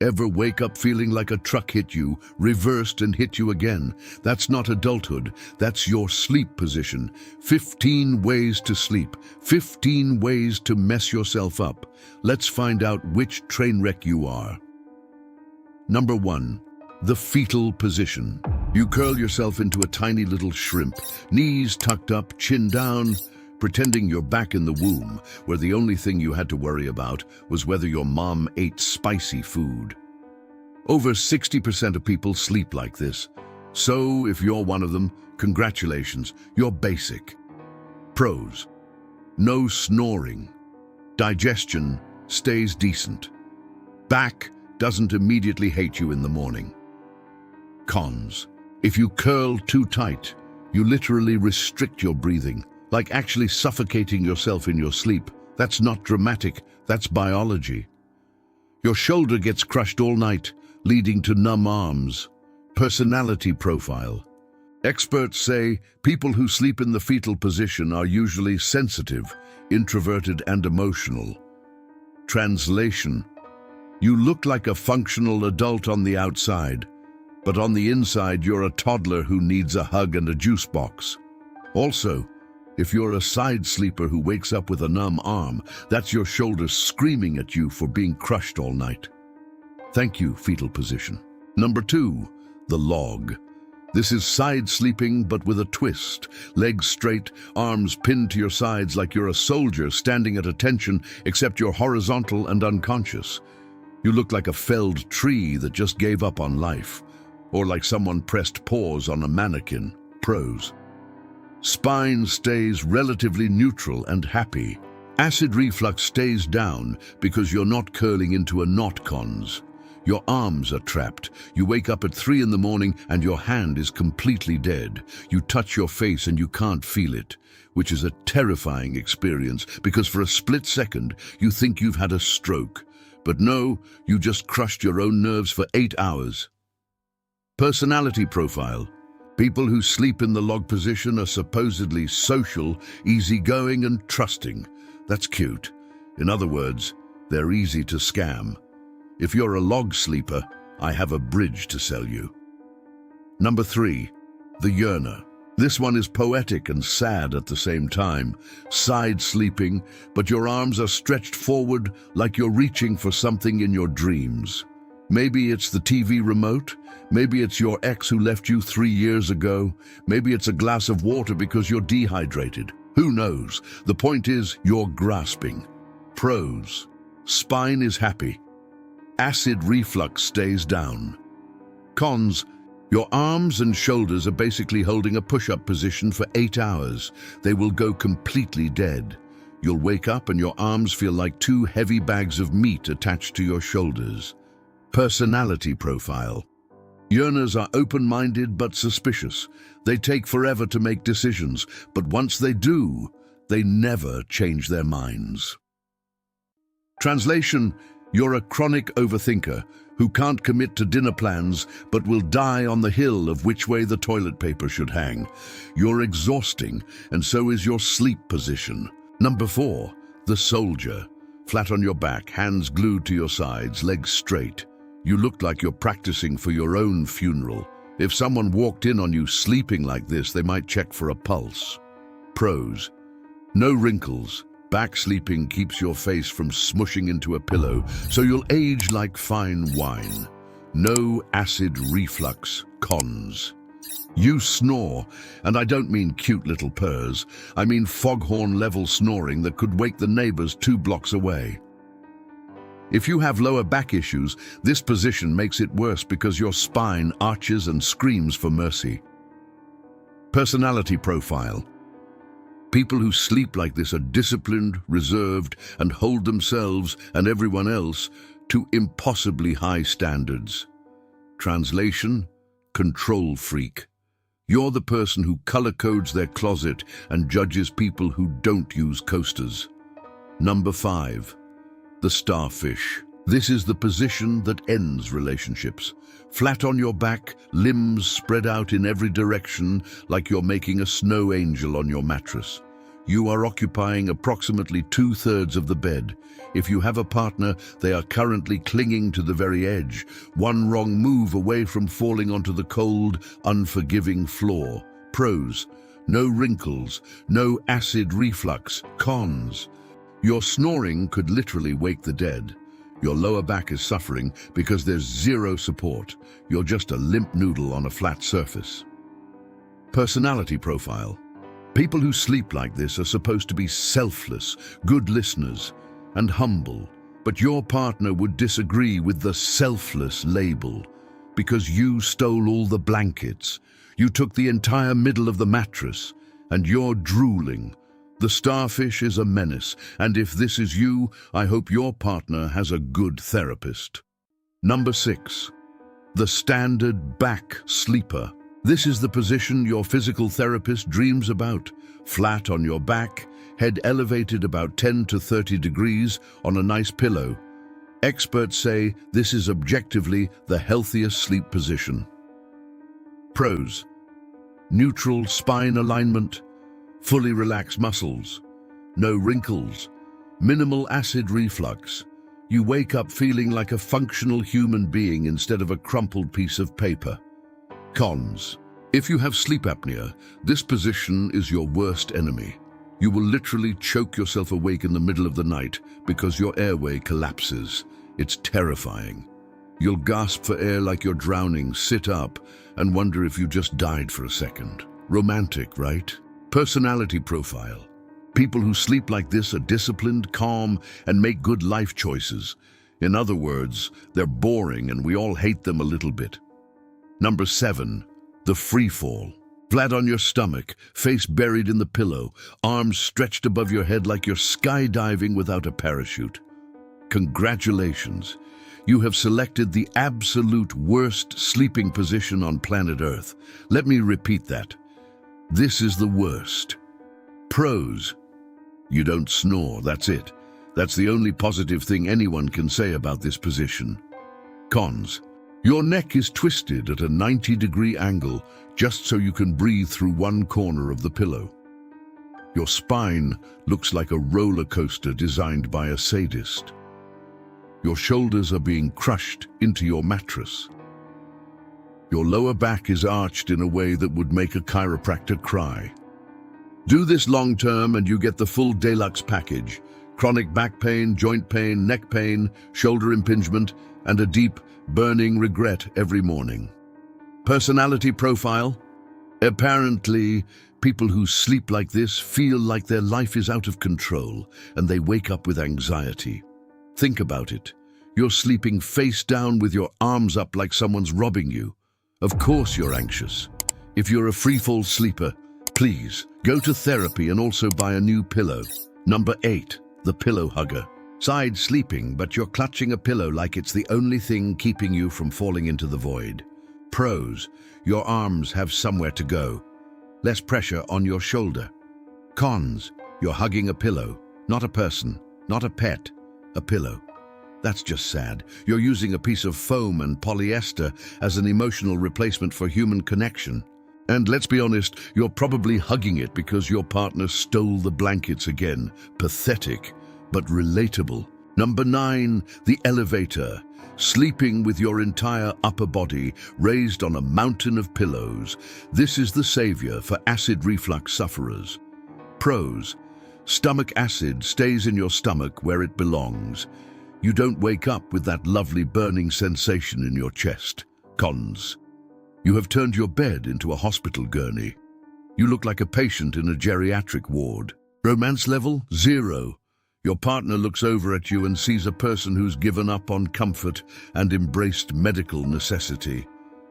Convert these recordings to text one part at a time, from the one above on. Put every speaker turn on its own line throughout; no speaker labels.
Ever wake up feeling like a truck hit you, reversed and hit you again? That's not adulthood, that's your sleep position. 15 ways to sleep, 15 ways to mess yourself up. Let's find out which train wreck you are. Number 1. The fetal position. You curl yourself into a tiny little shrimp, knees tucked up, chin down, pretending you're back in the womb, where the only thing you had to worry about was whether your mom ate spicy food. Over 60% of people sleep like this. So, if you're one of them, congratulations, you're basic. Pros: no snoring. Digestion stays decent. Back doesn't immediately hate you in the morning. Cons: if you curl too tight, you literally restrict your breathing, like actually suffocating yourself in your sleep. That's not dramatic, that's biology. Your shoulder gets crushed all night, leading to numb arms. Personality profile. Experts say people who sleep in the fetal position are usually sensitive, introverted, and emotional. Translation: you look like a functional adult on the outside, but on the inside you're a toddler who needs a hug and a juice box. Also, if you're a side sleeper who wakes up with a numb arm, that's your shoulders screaming at you for being crushed all night. Thank you, fetal position. Number 2, the log. This is side sleeping, but with a twist. Legs straight, arms pinned to your sides like you're a soldier standing at attention, except you're horizontal and unconscious. You look like a felled tree that just gave up on life, or like someone pressed pause on a mannequin. Pros: spine stays relatively neutral and happy. Acid reflux stays down because you're not curling into a knot. Cons: your arms are trapped. You wake up at 3 in the morning and your hand is completely dead. You touch your face and you can't feel it, which is a terrifying experience because for a split second you think you've had a stroke. But no, you just crushed your own nerves for 8 hours. Personality profile. People who sleep in the log position are supposedly social, easygoing, and trusting. That's cute. In other words, they're easy to scam. If you're a log sleeper, I have a bridge to sell you. Number 3, the yearner. This one is poetic and sad at the same time. Side sleeping, but your arms are stretched forward like you're reaching for something in your dreams. Maybe it's the TV remote. Maybe it's your ex who left you 3 years ago. Maybe it's a glass of water because you're dehydrated. Who knows? The point is, you're grasping. Pros: spine is happy. Acid reflux stays down. Cons: your arms and shoulders are basically holding a push-up position for 8 hours. They will go completely dead. You'll wake up and your arms feel like 2 heavy bags of meat attached to your shoulders. Personality profile. Yearners are open-minded but suspicious. They take forever to make decisions, but once they do, they never change their minds. Translation: you're a chronic overthinker who can't commit to dinner plans but will die on the hill of which way the toilet paper should hang. You're exhausting, and so is your sleep position. Number 4, the soldier. Flat on your back, hands glued to your sides, legs straight. You look like you're practicing for your own funeral. If someone walked in on you sleeping like this, they might check for a pulse. Pros: no wrinkles. Back sleeping keeps your face from smushing into a pillow, so you'll age like fine wine. No acid reflux. Cons: you snore, and I don't mean cute little purrs. I mean foghorn-level snoring that could wake the neighbors 2 blocks away. If you have lower back issues, this position makes it worse because your spine arches and screams for mercy. Personality profile. People who sleep like this are disciplined, reserved, and hold themselves and everyone else to impossibly high standards. Translation: control freak. You're the person who color codes their closet and judges people who don't use coasters. Number 5, the starfish. This is the position that ends relationships. Flat on your back, limbs spread out in every direction like you're making a snow angel on your mattress. You are occupying approximately 2/3 of the bed. If you have a partner, they are currently clinging to the very edge, one wrong move away from falling onto the cold, unforgiving floor. Pros: no wrinkles, no acid reflux. Cons: your snoring could literally wake the dead. Your lower back is suffering because there's zero support. You're just a limp noodle on a flat surface. Personality profile. People who sleep like this are supposed to be selfless, good listeners, and humble. But your partner would disagree with the selfless label because you stole all the blankets. You took the entire middle of the mattress, and you're drooling. The Starfish is a menace, and if this is you, I hope your partner has a good therapist. Number 6. The standard back sleeper. This is the position your physical therapist dreams about. Flat on your back, head elevated about 10 to 30 degrees on a nice pillow. Experts say this is objectively the healthiest sleep position. Pros: neutral spine alignment, fully relaxed muscles, no wrinkles, minimal acid reflux. You wake up feeling like a functional human being instead of a crumpled piece of paper. Cons: if you have sleep apnea, this position is your worst enemy. You will literally choke yourself awake in the middle of the night because your airway collapses. It's terrifying. You'll gasp for air like you're drowning, sit up, and wonder if you just died for a second. Romantic, right? Personality profile. People who sleep like this are disciplined, calm, and make good life choices. In other words, they're boring and we all hate them a little bit. Number 7. The Freefall. Flat on your stomach, face buried in the pillow, arms stretched above your head like you're skydiving without a parachute. Congratulations. You have selected the absolute worst sleeping position on planet Earth. Let me repeat that. This is the worst. Pros: you don't snore, that's it. That's the only positive thing anyone can say about this position. Cons: your neck is twisted at a 90-degree angle just so you can breathe through one corner of the pillow. Your spine looks like a roller coaster designed by a sadist. Your shoulders are being crushed into your mattress. Your lower back is arched in a way that would make a chiropractor cry. Do this long term and you get the full deluxe package: chronic back pain, joint pain, neck pain, shoulder impingement, and a deep, burning regret every morning. Personality profile. Apparently, people who sleep like this feel like their life is out of control and they wake up with anxiety. Think about it. You're sleeping face down with your arms up like someone's robbing you. Of course you're anxious. If you're a freefall sleeper, please go to therapy and also buy a new pillow. Number 8. The pillow hugger. Side sleeping, but you're clutching a pillow like it's the only thing keeping you from falling into the void. Pros: your arms have somewhere to go. Less pressure on your shoulder. Cons: you're hugging a pillow, not a person, not a pet, a pillow. That's just sad. You're using a piece of foam and polyester as an emotional replacement for human connection. And let's be honest, you're probably hugging it because your partner stole the blankets again. Pathetic, but relatable. Number 9, the elevator. Sleeping with your entire upper body raised on a mountain of pillows. This is the savior for acid reflux sufferers. Pros: stomach acid stays in your stomach where it belongs. You don't wake up with that lovely burning sensation in your chest. Cons: you have turned your bed into a hospital gurney. You look like a patient in a geriatric ward. Romance level 0. Your partner looks over at you and sees a person who's given up on comfort and embraced medical necessity.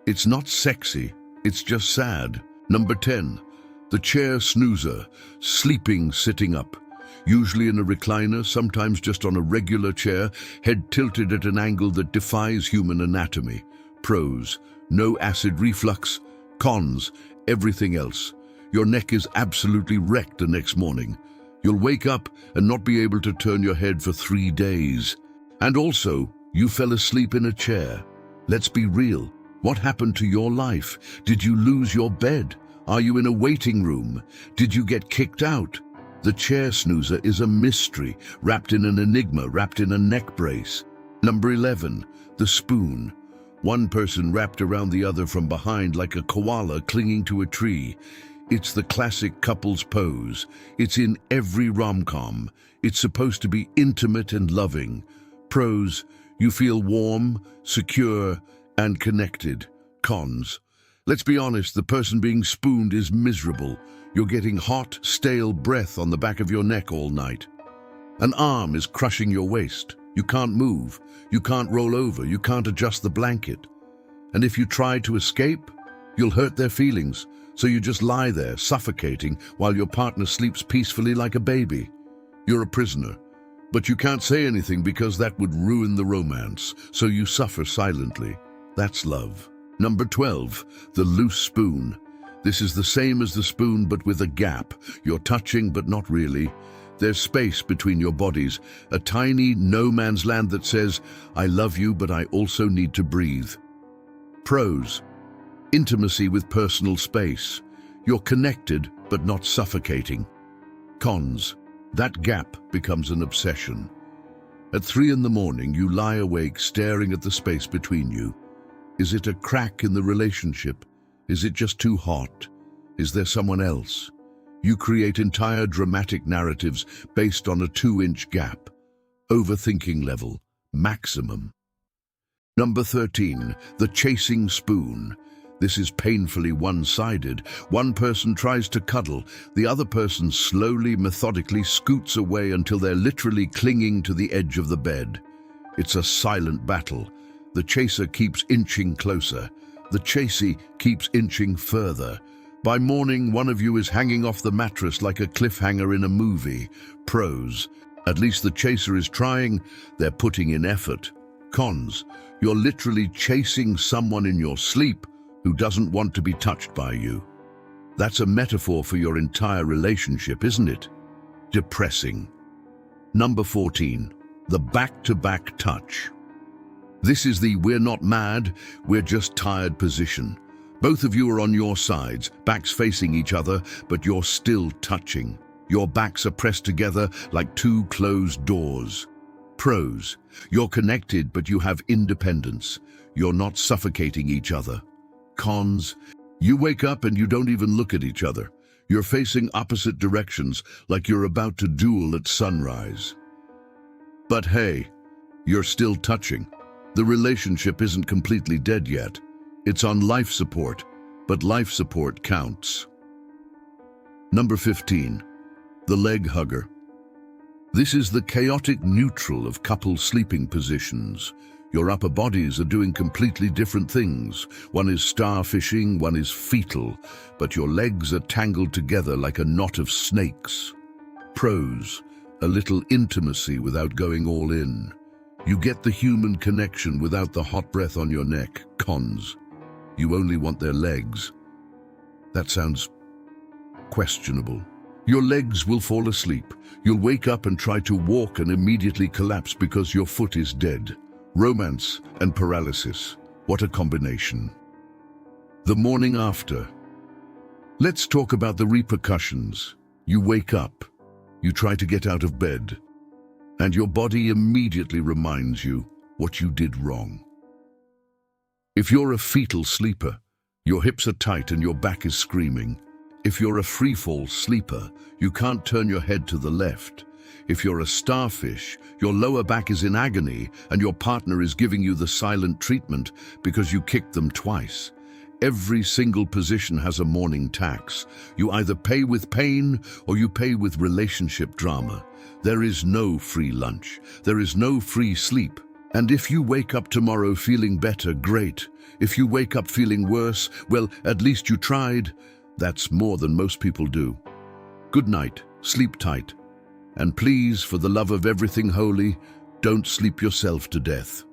It's not sexy, it's just sad. Number 10. The chair snoozer. Sleeping sitting up. Usually in a recliner, sometimes just on a regular chair, head tilted at an angle that defies human anatomy. Pros: no acid reflux. Cons: everything else. Your neck is absolutely wrecked the next morning. You'll wake up and not be able to turn your head for 3 days. And also, you fell asleep in a chair. Let's be real. What happened to your life? Did you lose your bed? Are you in a waiting room? Did you get kicked out? The chair snoozer is a mystery, wrapped in an enigma, wrapped in a neck brace. Number 11, the spoon. One person wrapped around the other from behind like a koala clinging to a tree. It's the classic couple's pose. It's in every rom-com. It's supposed to be intimate and loving. Pros, you feel warm, secure, and connected. Cons, let's be honest, the person being spooned is miserable. You're getting hot, stale breath on the back of your neck all night. An arm is crushing your waist. You can't move. You can't roll over. You can't adjust the blanket. And if you try to escape, you'll hurt their feelings. So you just lie there, suffocating, while your partner sleeps peacefully like a baby. You're a prisoner. But you can't say anything because that would ruin the romance. So you suffer silently. That's love. Number 12, the loose spoon. This is the same as the spoon, but with a gap. You're touching, but not really. There's space between your bodies, a tiny no-man's land that says, I love you, but I also need to breathe. Pros, intimacy with personal space. You're connected, but not suffocating. Cons, that gap becomes an obsession. At 3 in the morning, you lie awake staring at the space between you. Is it a crack in the relationship? Is it just too hot? Is there someone else? You create entire dramatic narratives based on a 2-inch gap. Overthinking level, maximum. Number 13, the chasing spoon. This is painfully one-sided. One person tries to cuddle, the other person slowly, methodically scoots away until they're literally clinging to the edge of the bed. It's a silent battle. The chaser keeps inching closer. The chasee keeps inching further. By morning, one of you is hanging off the mattress like a cliffhanger in a movie. Pros, at least the chaser is trying, they're putting in effort. Cons, you're literally chasing someone in your sleep who doesn't want to be touched by you. That's a metaphor for your entire relationship, isn't it? Depressing. Number 14, the back-to-back touch. This is the we're not mad, we're just tired position. Both of you are on your sides, backs facing each other, but you're still touching. Your backs are pressed together like 2 closed doors. Pros, you're connected, but you have independence. You're not suffocating each other. Cons, you wake up and you don't even look at each other. You're facing opposite directions like you're about to duel at sunrise. But hey, you're still touching. The relationship isn't completely dead yet. It's on life support, but life support counts. Number 15, the leg hugger. This is the chaotic neutral of couple sleeping positions. Your upper bodies are doing completely different things. One is starfishing, one is fetal, but your legs are tangled together like a knot of snakes. Pros, a little intimacy without going all in. You get the human connection without the hot breath on your neck. Cons, you only want their legs. That sounds questionable. Your legs will fall asleep. You'll wake up and try to walk and immediately collapse because your foot is dead. Romance and paralysis. What a combination. The morning after. Let's talk about the repercussions. You wake up. You try to get out of bed. And your body immediately reminds you what you did wrong. If you're a fetal sleeper, your hips are tight and your back is screaming. If you're a freefall sleeper, you can't turn your head to the left. If you're a starfish, your lower back is in agony and your partner is giving you the silent treatment because you kicked them twice. Every single position has a morning tax. You either pay with pain or you pay with relationship drama. There is no free lunch. There is no free sleep. And if you wake up tomorrow feeling better, great. If you wake up feeling worse, well, at least you tried. That's more than most people do. Good night, sleep tight. And please, for the love of everything holy, don't sleep yourself to death.